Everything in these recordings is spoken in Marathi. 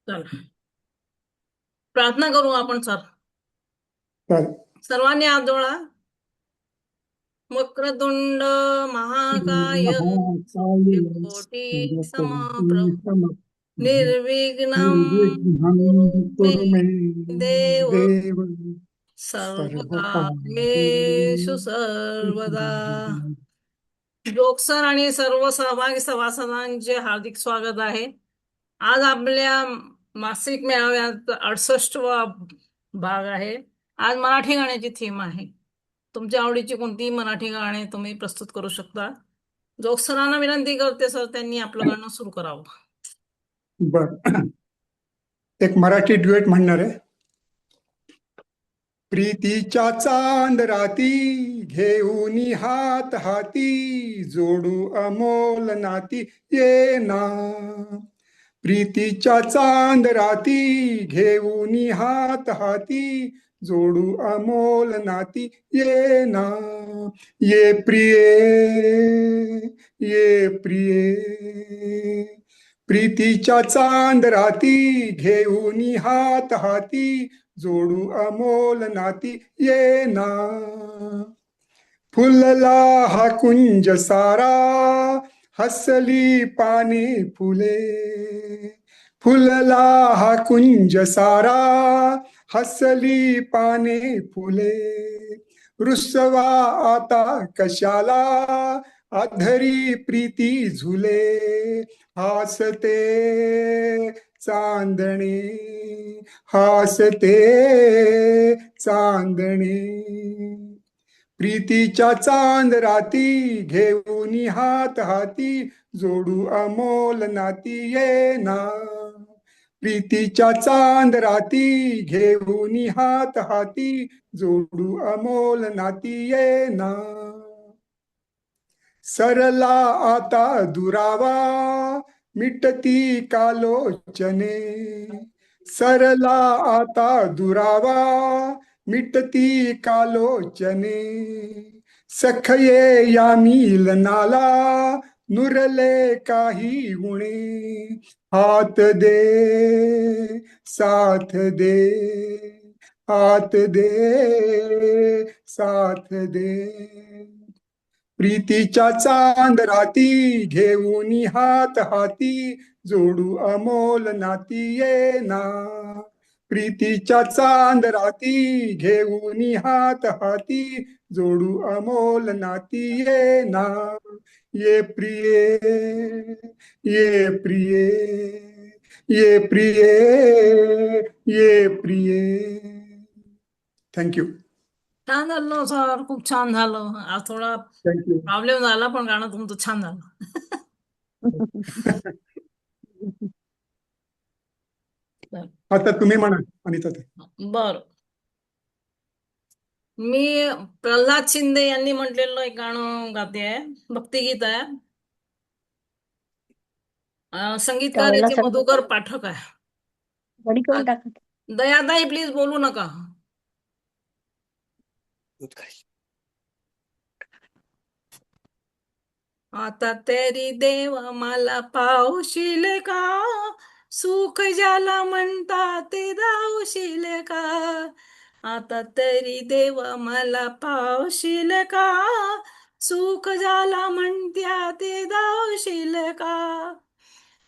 चला प्रार्थना करू आपण सर. तर सर्वांनी हात जोडा. वक्रतुंड महाकाय सूर्यकोटी समप्रभ निर्विघ्नं कुरु मे देव देव सर्व सर्वकार्येषु सर्वदा. जोग सर आणि सर्व सहभागी सभासदांचे हार्दिक स्वागत आहे. आज आपल्या मासिक मेळाव्यात 68वा भाग आहे. आज मराठी गाण्याची थीम आहे. तुमच्या आवडीची कोणतीही मराठी गाणे तुम्ही प्रस्तुत करू शकता. जोग सरांना विनंती करते सर, त्यांनी आपलं गाणं सुरू करावं. बर, एक मराठी ड्युएट म्हणणार आहे. प्रीतीच्या चांद राती घेऊन हात हाती जोडू अमोल नाती ये ना. प्रीतीच्या चांद राती घेऊन हात हाती जोडू अमोल नाती ये ना. ये प्रिये ये प्रिये प्रीतीच्या चांद राती घेऊन हात हाती जोडू अमोल नाती ये ना. फुलला हा कुंज सारा हसली पाने फुले. फुलला हा कुंज सारा हसली पाने फुले. रुसवा आता कशाला अधरी प्रीती झुले. हासते चांदणे हासते चांदणे. प्रीतीच्या चांद राती घेऊन हात हाती जोडू अमोल नाती ये ना. प्रीतीच्या चांद राती घेऊन हात हाती जोडू अमोल नाती ये ना. सरला आता दुरावा मिटती कालोचने. सरला आता दुरावा मिटती कालोचने. सखये या मिलनाला नुरले काही उणे. हात दे साथ दे हात दे साथ दे. प्रीतीच्या चांद राती घेऊन हात हाती जोडू अमोल नाती ये ना. प्रीतीच्या चांद राती घेऊन हात हाती जोडू अमोल नाती ये ना. ये प्रिये ये प्रिये ये प्रिये ये प्रिये. थँक्यू. छान झालं सर, खूप छान झालं. आज थोडा थँक्यू. प्रॉब्लेम झाला पण गाणं तुमचं छान झालं. आता तुम्ही म्हणा अनिता ताई. बर, मी प्रल्हाद शिंदे यांनी म्हटलेलं एक गाणं गाते आहे. भक्तिगीत आहे. संगीतकार त्यावेळेला याचे सगळं मधुकर पाठक आहे. बडी करून टाकत. दयाताई प्लीज बोलू नका. आता तरी देव मला पावशील का. सुख ज्याला म्हणतात ते धावशील का. आता तरी देव मला पावशील का. सुख ज्याला म्हणत्या ते धावशील का.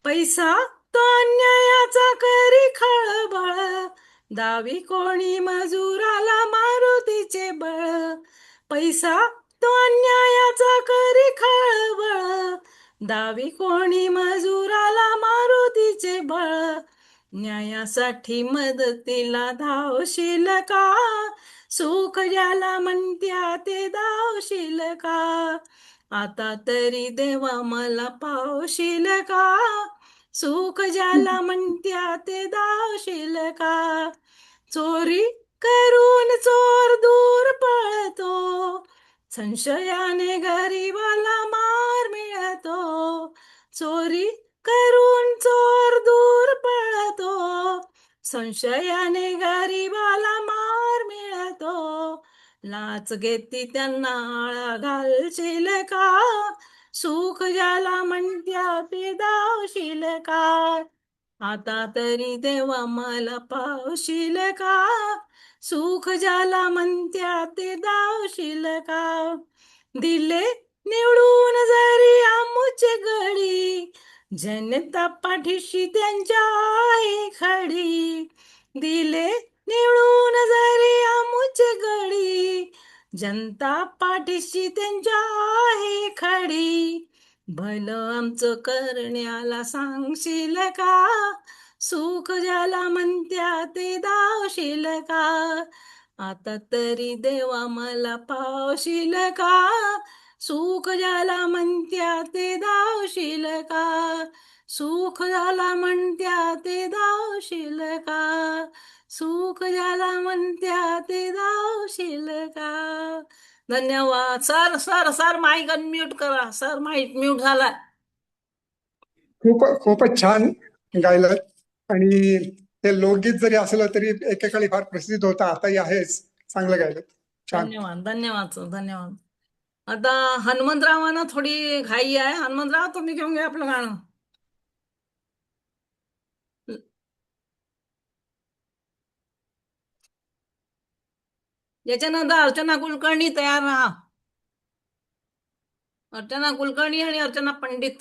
पैसा तो अन्यायाचा करी खळबळ. दावी कोणी मजुराला मारुतीचे बळ. पैसा तो अन्यायाचा करी खळबळ. दावी कोणी मजुराला मारुतीचे बळ. न्यायासाठी मदतीला धावशील का. सुख ज्याला म्हणत्या ते धावशील का. आता तरी देवा मला पावशील का. सुख ज्याला म्हणत्या ते धावशील का. चोरी करून चोर दूर पळतो. संशयाने गरीबाला मार मिळतो. चोरी करून चोर दूर पळतो. संशयाने गरीबाला मार मिळतो. लाच घेती त्यांना आळा घालशील का. सुख ज्याला म्हणत्या ते धावशील का. आता तरी देवा मला पावशील का, सुख ज्याला म्हणत्या ते दावशील का. दिले निवडून जरी आमुचे गडी, जनता पाठीशी त्यांच्या आहे खडी. दिले निवडून जरी आमुचे गडी, जनता पाठीशी त्यांच्या आहे खडी. भलं आमचं करण्याला सांगशील का, सुख ज्याला म्हणत्या ते दावशील का. आता तरी देवा मला पावशील का, सुख ज्याला म्हणत्या ते दावशील का. सुख ज्याला म्हणत्या ते दावशील का. सुख ज्याला म्हणत्या ते दावशील का. धन्यवाद. Sir sir sir mike unmute करा. सर माईक म्यूट झाला. खूपच छान गायलं. आणि ते लोकगीत जरी असलं तरी एकेकाळी फार प्रसिद्ध होता, आताही आहेच. चांगलं गायलं. छान. धन्यवाद धन्यवाद सर धन्यवाद. आता हनुमंतरावांना थोडी घाई आहे. हनुमंतराव तुम्ही घेऊन घ्या आपलं गाणं. याच्यानंतर अर्चना कुलकर्णी तयार राहा. अर्चना कुलकर्णी आणि अर्चना पंडित.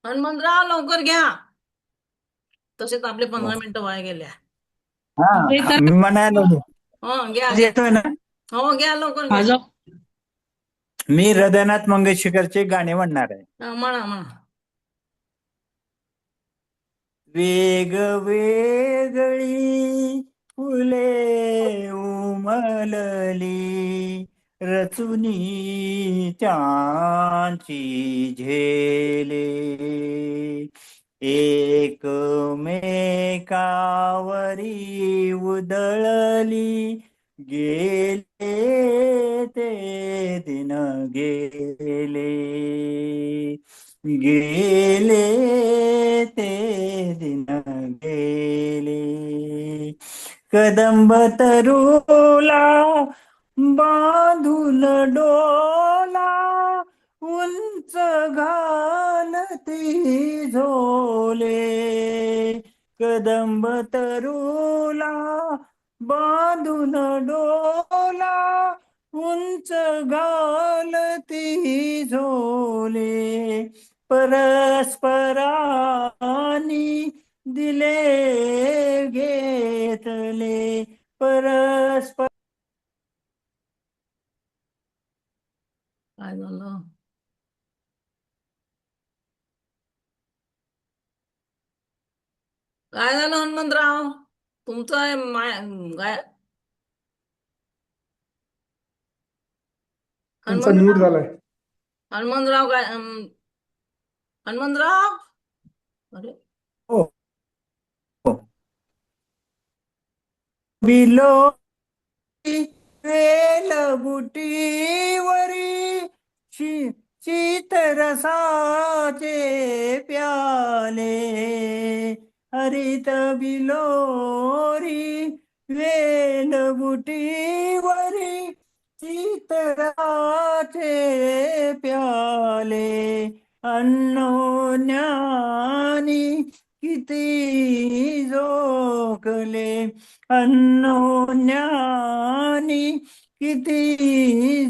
हनुमंतराव लवकर घ्या, तसेच आपले 15 मिनिटं वाया गेल्या. मी म्हणालो हो घ्या येतोय ना. हो घ्या लवकर घ्या. मी हृदयनाथ मंगेशकरचे गाणे म्हणणार आहे. म्हणा म्हणा. वेगवेगळी फुले उमलली, रचुनी त्यांची झेले, एकमेकावरी उधळली, गेले ते दिन गेले, गेले ते दिन गेले. कदंब तरुला बांधून डोला, उंच घालती झोले. कदंब तरुला बांधून डोला, उंच घालती झोले. परस्परानी दिले घेतले, परस्पर. काय झालं? काय झालं हनुमंतराव? तुमचं काय तुमचा म्यूट झालाय. हनुमंतराव काय हनुमंतराव? अरे हो बिलो वेल बुटीवरी, चितरसाचे प्याले. हरित बिलोरी वेल बुटीवरी, चितराचे प्याले. अन्योन्यानी किती जोखले, अन्योन्यानी किती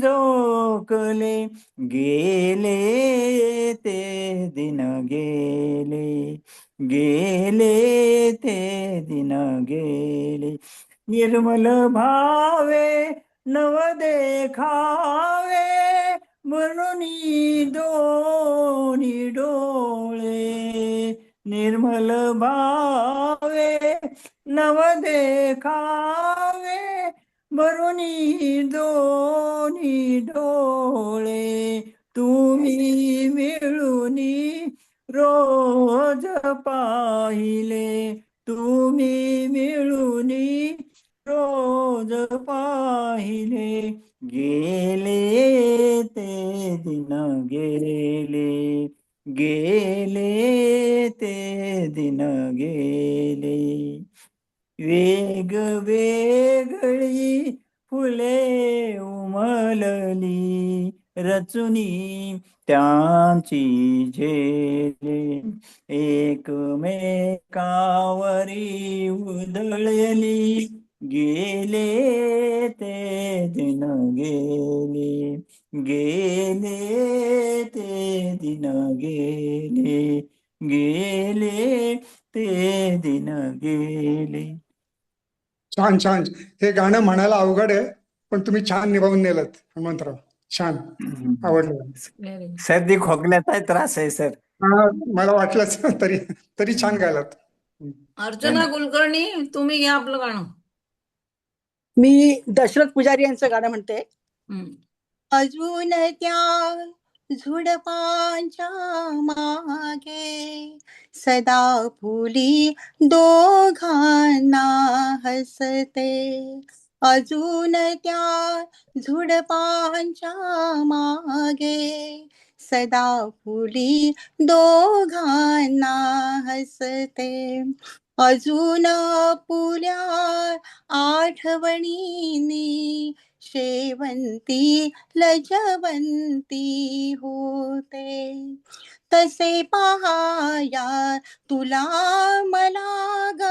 जोखले. गेले ते दिन गेले, गेले ते दिन गेले. निर्मल भावे नव देखावे, भरुनी दोनी डोळे. निर्मल भावे नव देखावे, भरुनी दोनी डोळे. तुम्ही मिळूनी रोज पाहिले, तुम्ही मिळूनी रोज पाहिले. गेले ते दिन गेले, गेले ते दिन गेले. वेगवेगळी फुले उमलली, रचुनी त्यांची झेले. एकमेकावरी उधळली, गेले ते दिन गेले. गेले ते दिन गेले. गेले ते दिन गेले. छान छान. हे गाणं म्हणायला अवघड आहे, पण तुम्ही छान निभावून नेलं हनुमंतराव. छान, आवडलं. Very good. सर्दी खोकल्याचा त्रास आहे सर. हा, मला वाटलंच. तरी तरी छान गायलात. अर्चना कुलकर्णी, तुम्ही घ्या आपलं गाणं. मी दशरथ पुजारी यांचं गाणं म्हणते. हम्म. अजून त्या झुडपांच्या मागे सदा फुली दोघांना हसते. अजून त्या झुडपांच्या मागे सदा फुली दोघांना हसते. अजून पुल्या आठवणींनी शेवंती लजवंती होते. तसे पहाया तुला मला ग,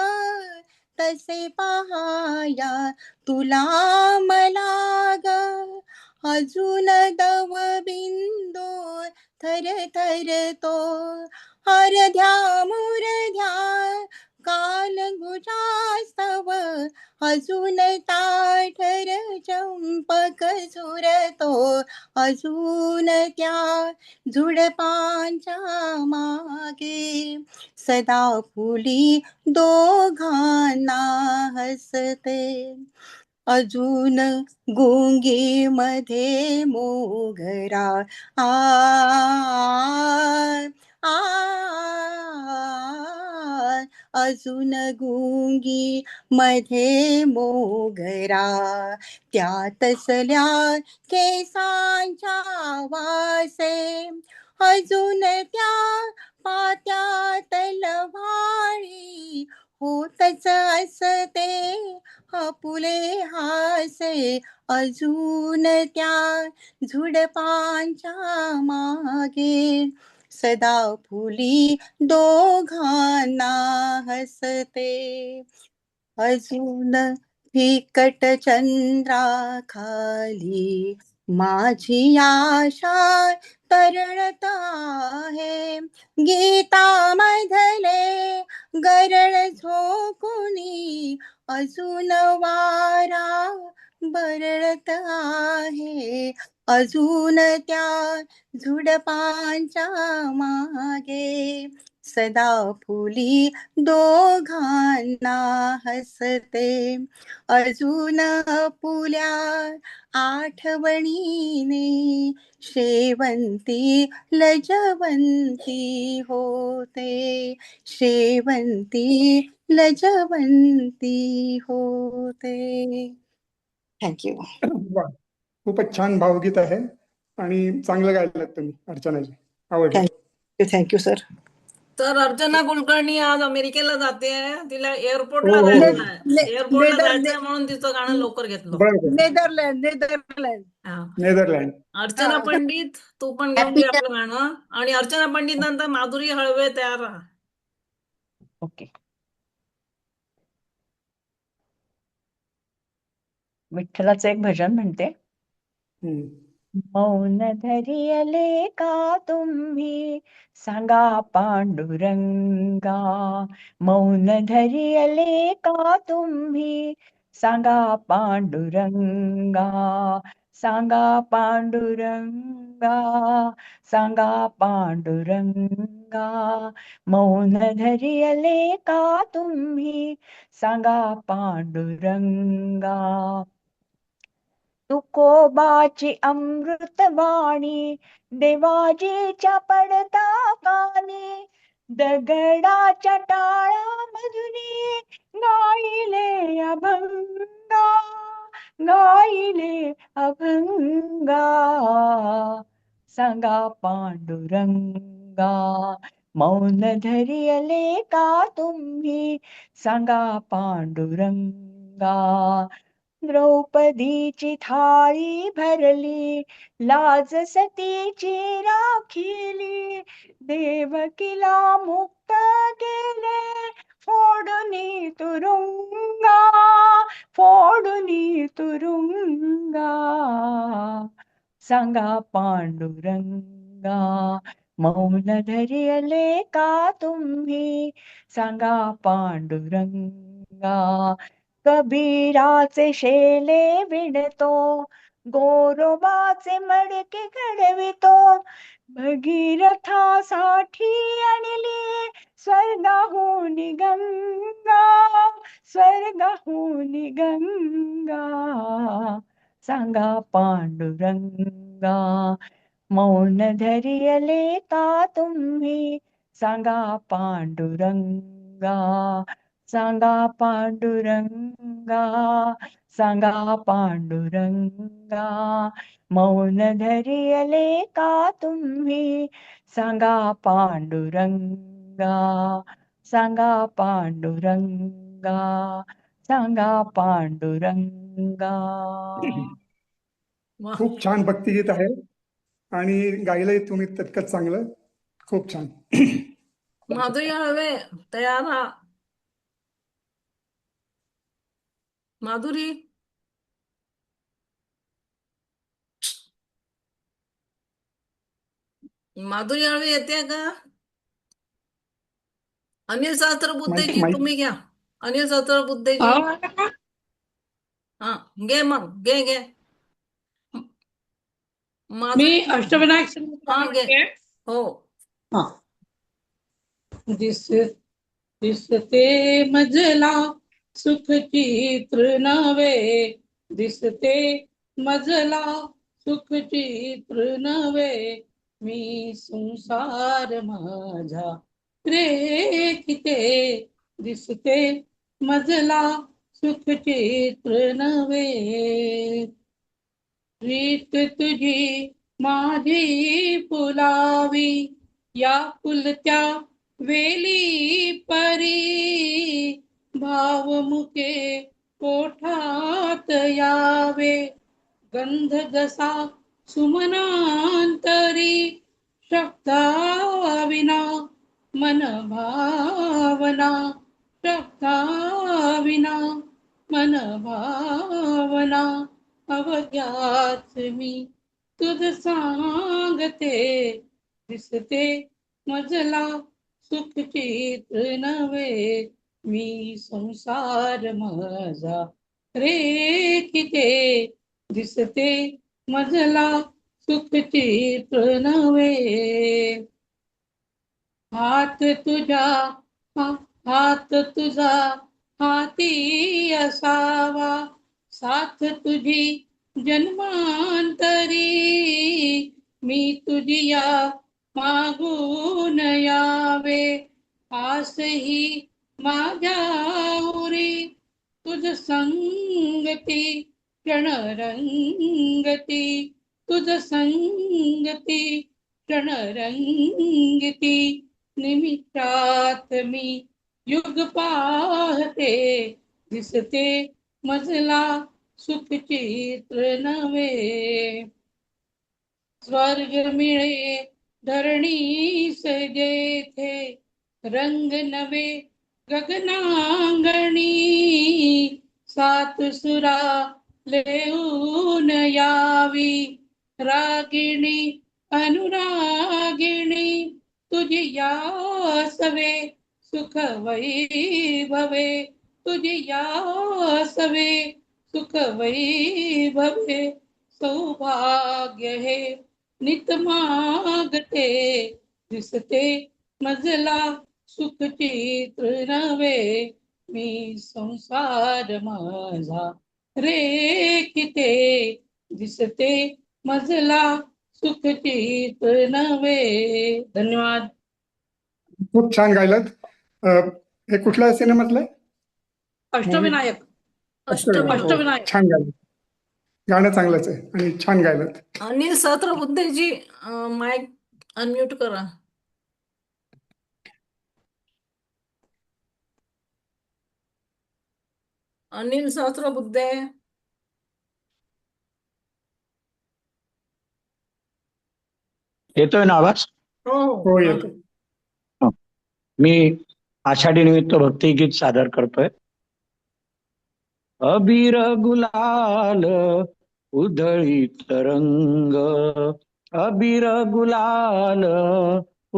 तसे पहाया तुला मला ग. अजून दव बिंदू थर थर तो अर्ध्या मुरध्या काल गुजास्तव. अजून ताठर चंपक झुरतो, अजून त्या झुडपांच्या मागे सदा फुली दोघांना हसते. अजून गुंगी मध्ये मोगरा आ आ, अजून गुंगी मध्ये मोगरा त्या तसल्या केसांच्या वासे. अजून त्या पात्यात लव्हाळी होतच असते आपुले हासे. अजून त्या झुडपांच्या मागे सदा फुली दोघांना हसते. अजून फिकट चंद्राखाली माझी आशा तरळत आहे. गीतामधले गरळ झोकुनी अजून वारा बरळत आहे. अजून त्या झुडपांच्या मागे सदा फुली दोघांना हसते. अजून पुल्या आठवणीने शेवंती लजवंती होते. शेवंती लजवंती होते. थँक्यू. वा, खूपच छान भावगीत आहे आणि चांगलं गायलात तुम्ही अर्चनाजी. आवडलं. Thank you sir. तर अर्चना कुलकर्णी आज अमेरिकेला जाते. तिला एअरपोर्टला हो, हो, हो. जायचं आहे. एअरपोर्टला जायचंय म्हणून तिचं गाणं लवकर घेतलं. बरं. नेदरलँड. हा. नेदरलँड. अर्चना पंडित, तू पण घेऊन घे आपलं गाणं. आणि अर्चना पंडित नंतर माधुरी हळवे तयार राहा. ओके. विठ्ठलाचं एक भजन म्हणते. हम्म. मौन धरियले का तुम्ही सांगा पांडुरंगा. मौन धरियले का तुम्ही सांगा पांडुरंगा. सांगा पांडुरंगा. सांगा पांडुरंगा. मौन धरियले का तुम्ही सांगा पांडुरंगा. तुकोबाची अमृतवाणी देवाजीच्या पडता कानी. दगडाच्या टाळामधुनी गाईले अभंगा. गाईले अभंगा. सांगा पांडुरंगा. मौन धरियले का तुम्ही सांगा पांडुरंगा. द्रौपदीची थाळी भरली, लाज सतीची राखिली, देवकीला मुक्त केले, फोडुनी तुरुंगा, फोडुनी तुरुंगा. सांगा पांडुरंगा, मौन धरियले का तुम्ही सांगा पांडुरंगा. कबीराचे शेले विणतो, गोरोबाचे मडके घडवितो, भगीरथासाठी आणली स्वर्गाहून गंगा, स्वर्गाहून गंगा. सांगा पांडुरंगा, मौन धरियले का तुम्ही सांगा पांडुरंगा. सांगा पांडुरंगा, सांगा पांडुरंगा, मौन धरियले का तुम्ही सांगा पांडुरंगा. सांगा पांडुरंगा, सांगा पांडुरंगा. वा. खूप छान भक्तिगीत आहे आणि गायलंय तुम्ही तितकंच चांगलं. खूप छान. माधुरी हळवे तयार राहा. माधुरी, माधुरी हळवे येते का? अनिल सहस्त्रबुद्धेजी माईक तुम्ही घ्या. अनिल सहस्त्रबुद्धेजी, हा घे, मग घे मी माधुरी, अष्टविनायक हा संगीत घे. म्हणते. हो, हा. दिसते मजला सुख चित्र नवे, दिसते मजला सुख चित्र नवे, मी संसार माझा रेखिते. दिसते मजला सुख चित्र नवे, रीत तुझी माझी फुलावी, या फुलत्या वेली परी, भावमुखे पोठात यावे, गंध जसा सुमनांतरी, शब्दाविना मन भावना, शब्दाविना मन भावना, अवघ्याच मी तुझ सांगते. दिसते मजला सुख चित्र नवे, मी संसार माझा रेखिते. दिसते मजला सुख चित्र नवे, हात तुझा हाती असावा, साथ तुझी जन्मांतरी, मी तुझी या मागून यावे, आसही माझ्यावरी, तुझ संगती क्षणरंगती, तुझ संगती क्षणरंगती, निमिषात मी युग पाहते. दिसते मजला सुख चित्र नवे, स्वर्ग मिळे धरणीस जेथे, रंग नवे गगनांगणी, सात सुरा लेऊन यावी, रागिणी अनुरागिणी, तुझी यासवे सुख वैभवे, तुझी यासवे सुख वैभवे, सौभाग्य हे नित मागते. दिसते मजला सुख चित्र नवे, मी संसार माझा रेखिते. दिसते मजला सुख चित्र नवे. धन्यवाद. खूप छान गायलात. हे कुठल्या सिनेमातलं? अष्टविनायक. अष्टविनायक. छान गायलात. गाणं चांगलंच आहे आणि छान गायलात. अनिल सहस्त्रबुद्धेजी माईक अनम्यूट करा. अनिल सहस्त्रबुद्धे. येतोय ना आवाज? हो हो हो येतो. मी आषाढी निमित्त भक्तिगीत सादर करतोय. अबीर गुलाल उधळीत रंग, अबीर गुलाल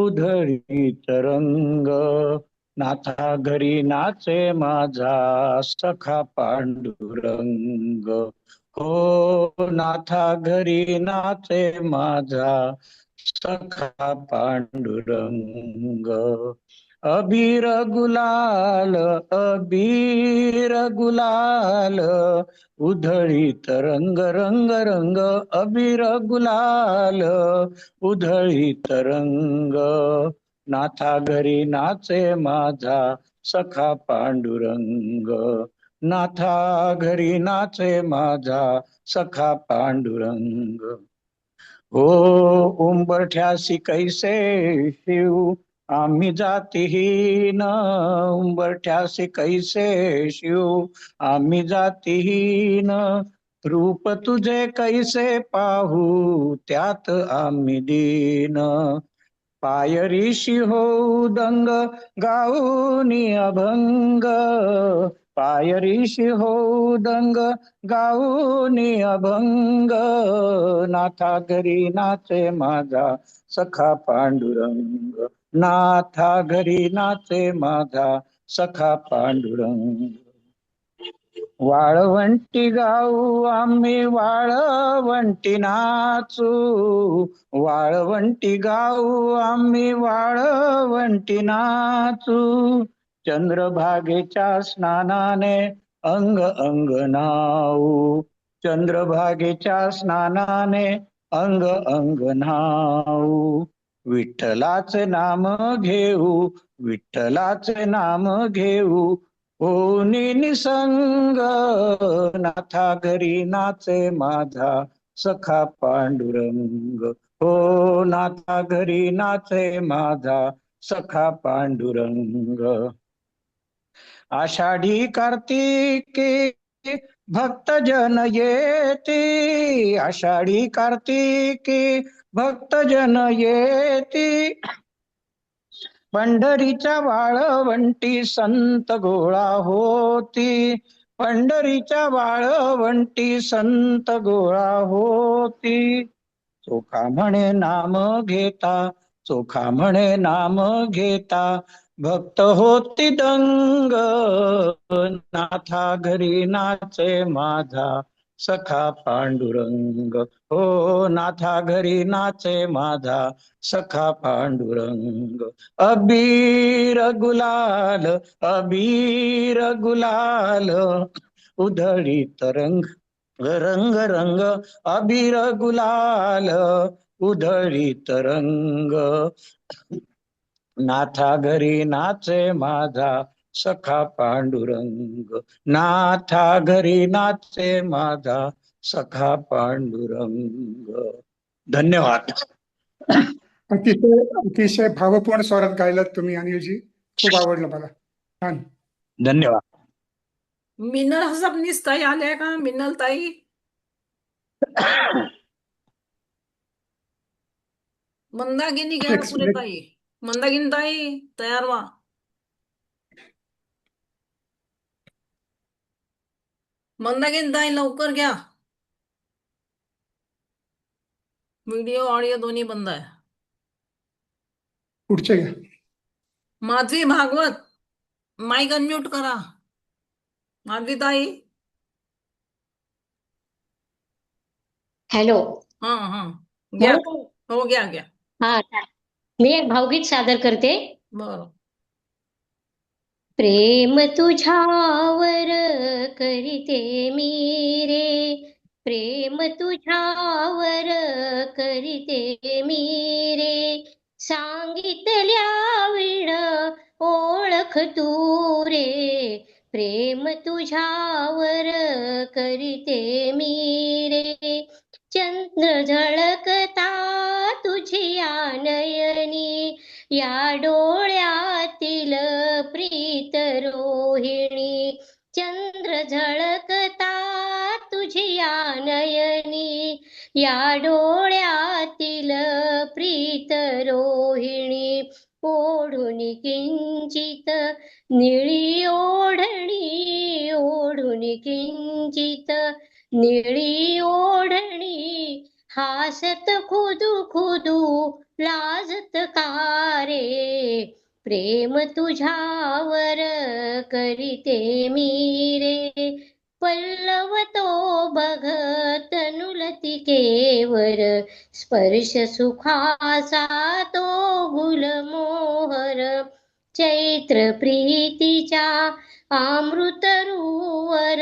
उधळीत रंग, नाथा घरी नाचे माझा सखा पांडुरंग. हो नाथा घरी नाचे माझा सखा पांडुरंग. अबीर गुलाल अबीर गुलाल उधळीत रंग रंग रंग, अबीर गुलाल उधळीत रंग, नाथा घरी नाचे माझा सखा पांडुरंग, नाथा घरी नाचे माझा सखा पांडुरंग. हो उंबरठ्यासी कैसे शिव आम्ही जातीहीन, उंबरठ्यासी कैसे शिव आम्ही जातीहीन, रूप तुझे कैसे पाहू त्यात आम्ही दीन, पायरीशी होऊ दंग गाऊनी अभंग, पायरीशी होऊ दंग गाऊनी अभंग, नाथा घरी नाचे माझा सखा पांडुरंग, नाथा घरी नाचे माझा सखा पांडुरंग. वाळवंटी गाऊ आम्ही वाळवंटी नाचू, वाळवंटी गाऊ आम्ही वाळवंटी नाचू, चंद्रभागेच्या स्नानाने अंग अंग न्हाऊ, चंद्रभागेच्या स्नानाने अंग अंग न्हाऊ, विठ्ठलाचे नाम घेऊ विठ्ठलाचे नाम घेऊ, होनी निसंग, नाथा घरी नाचे माझा सखा पांडुरंग, हो नाथा घरी नाचे माझा सखा पांडुरंग. आषाढी कार्तिकी भक्तजन येती, आषाढी कार्तिकी भक्तजन येती, पंढरीच्या वाळवंटी संत गोळा होती, पंढरीच्या वाळवंटी संत गोळा होती, चोखा म्हणे नाम घेता चोखा म्हणे नाम घेता, भक्त होती दंग, नाथा घरी नाचे माझा सखा पांडुरंग, हो नाथा घरी नाचे माझा सखा पांडुरंग. अबीर गुलाल अबीर गुलाल उधळीत रंग रंग रंग, अबीर गुलाल उधळीत रंग, नाथा घरी नाचे माझा सखा पांडुरंग, नाथा घरी नाचे माझा सखा पांडुरंग. धन्यवाद. अतिशय अतिशय भावपूर्ण स्वरात गायलात तुम्ही अनिलजी. खूप आवडलं मला. छान. धन्यवाद. मिनल सबनीस ताई आल्या का? मिनल ताई, मंदागिनी घ्या एक पुढे ताई, मंदागिनी ताई तयार व्हा. मंदागिनी ताई लवकर घ्या. व्हिडिओ ऑडिओ दोन्ही बंद आहे. पुढचे घ्या. माधवी भागवत माईक अनम्यूट करा. माधवी ताई. हॅलो. हा हा घ्या. बोलू का? हो घ्या घ्या. हा मी एक भावगीत सादर करते. बर. प्रेम तुझ्यावर करीते मी रे, प्रेम तुझ्यावर करीते मी रे, सांगितल्या विण ओळख तू रे, प्रेम तुझ्यावर करीते मी रे, चंद्र झळकता तुझी नयनी, या डोळ्यातील प्रीत रोहिणी, चंद्र झळकता तुझिया नयनी, या डोळ्यातील प्रीत रोहिणी, ओढून किंचित निळी ओढणी, ओढून किंचित निळी ओढणी, हासत खुदू खुदू लाजत का रे, प्रेम तुझ्यावर करीते मी रे, पल्लवतो बघत नुलतिकेवर, स्पर्श सुखाचा तो गुलमोहर, चैत्र प्रीतीच्या अमृतरूवर,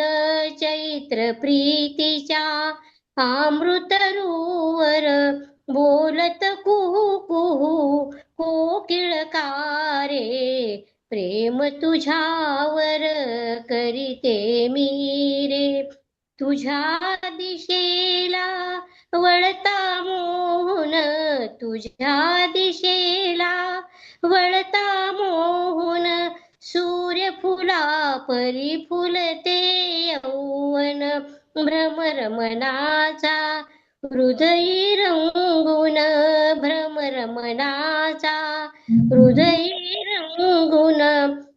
चैत्र प्रीतीच्या अमृतरूवर, बोलत कुहू कुहू कोकिळकारे, प्रेम तुझ्यावर करीते मी रे, तुझ्या दिशेला वळता मोहन, तुझ्या दिशेला वळता मोहन, सूर्यफुला परी फुलते यौवन, भ्रमर मनाचा हृदयी रंगून, भ्रमर मनाचा हृदयी रंगून,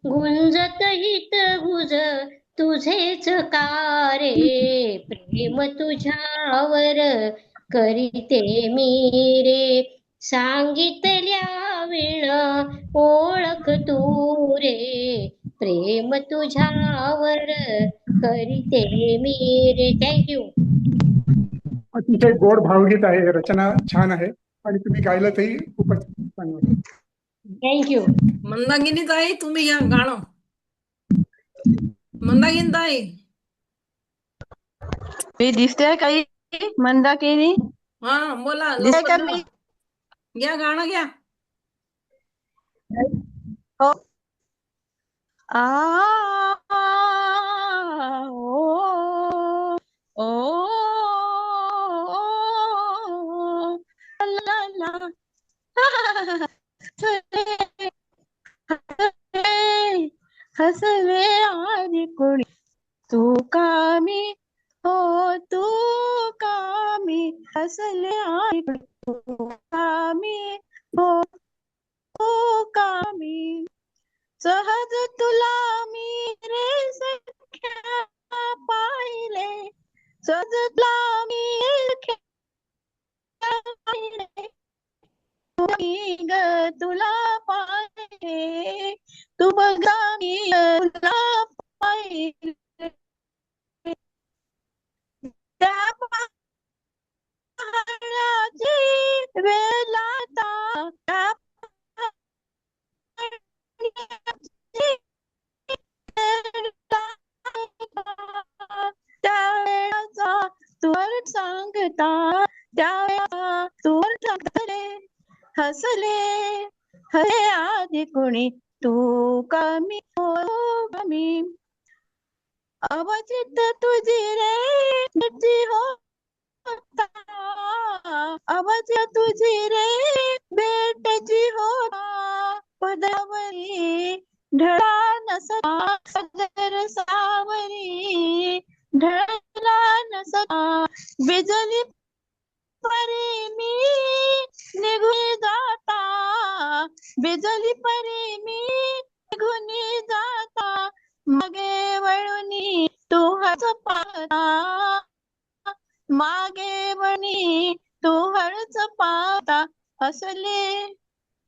गुंजत हित गुज तुझेच कारे, प्रेम तुझ्यावर करीते मी रे, सांगितल्या विण ओळख तू रे, प्रेम तुझ्यावर करीते मी रे. थँक्यू. अतिशय गोड भावगीत आहे, रचना छान आहे आणि तुम्ही गायलं तेही खूपच चांगलं. थँक्यू. मंदाकिनी ताई तुम्ही या गाणं. मंदाकिनी ताई मी दिसते काही मंदाकिनी? हा बोला, दिसते का लवकर मी? घ्या गाणं घ्या. हो. आ ओ ओ ला ला हसले आणि कोणी तू कामी, हो तू कामी, हसले आणि तू कामी, हो तू कामी, सहज तुला मी रे सख्या पाहिले, सहज तुला मी सख्या पाहिले, मी ग तुला पाहिले, तू बघा मी तुला पाहिले, त्या पहाडाची वेळ आता, त्या त्यावेळेचा तुवर सांगता, त्यावेळा तुवर सांगतले, हसले हरे आधी कोणी तू कमी, हो कमी, अवचित तुझी रे तुझी होता, अवचित तुझी रे भेटची होता, पदावरी ढळा नसता, सदर सावरी ढळला नसता, बिजली परी मी निघून जाता, बिजली परी मी निघून जाता, मागे वळूनी तू हळूच पाहता, मागे वळूनी तू हळूच पाहता, हसले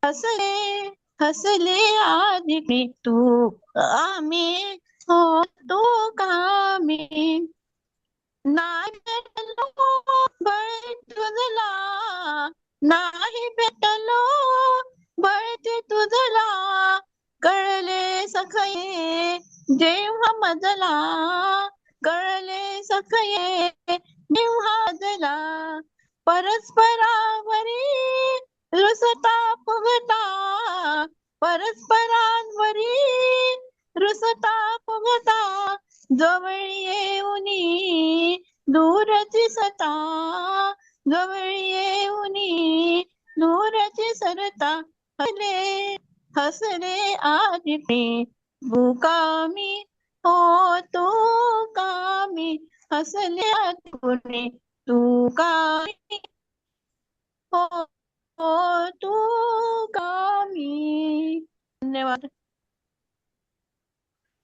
हसले हसले आधी तू आम्ही, हो तू कामी, नाही भेटलो बळ तुझला, नाही भेटलो बळ तुझला, कळले सखये जेव्हा मजला, कळले सखये जेव्हा मजला, परस्परावरी रुसता फुगता, परस्परांवरी रुसता फुगता, जवळ येऊनी दूरची सता, जवळ येऊनी दूरची सरता, हसले हसले आधी तू कामी, हो तू हसल्या कोणी तू कामी हो हो तू कामी. धन्यवाद.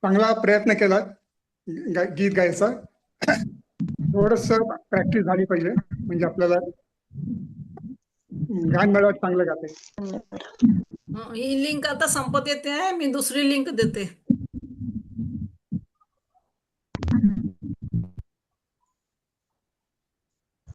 चांगला प्रयत्न केला गीत गायचा. थोडस प्रॅक्टिस झाली पाहिजे म्हणजे आपल्याला गाण मिळत चांगलं गाते. ही लिंक आता संपत येते आहे, मी दुसरी लिंक देते.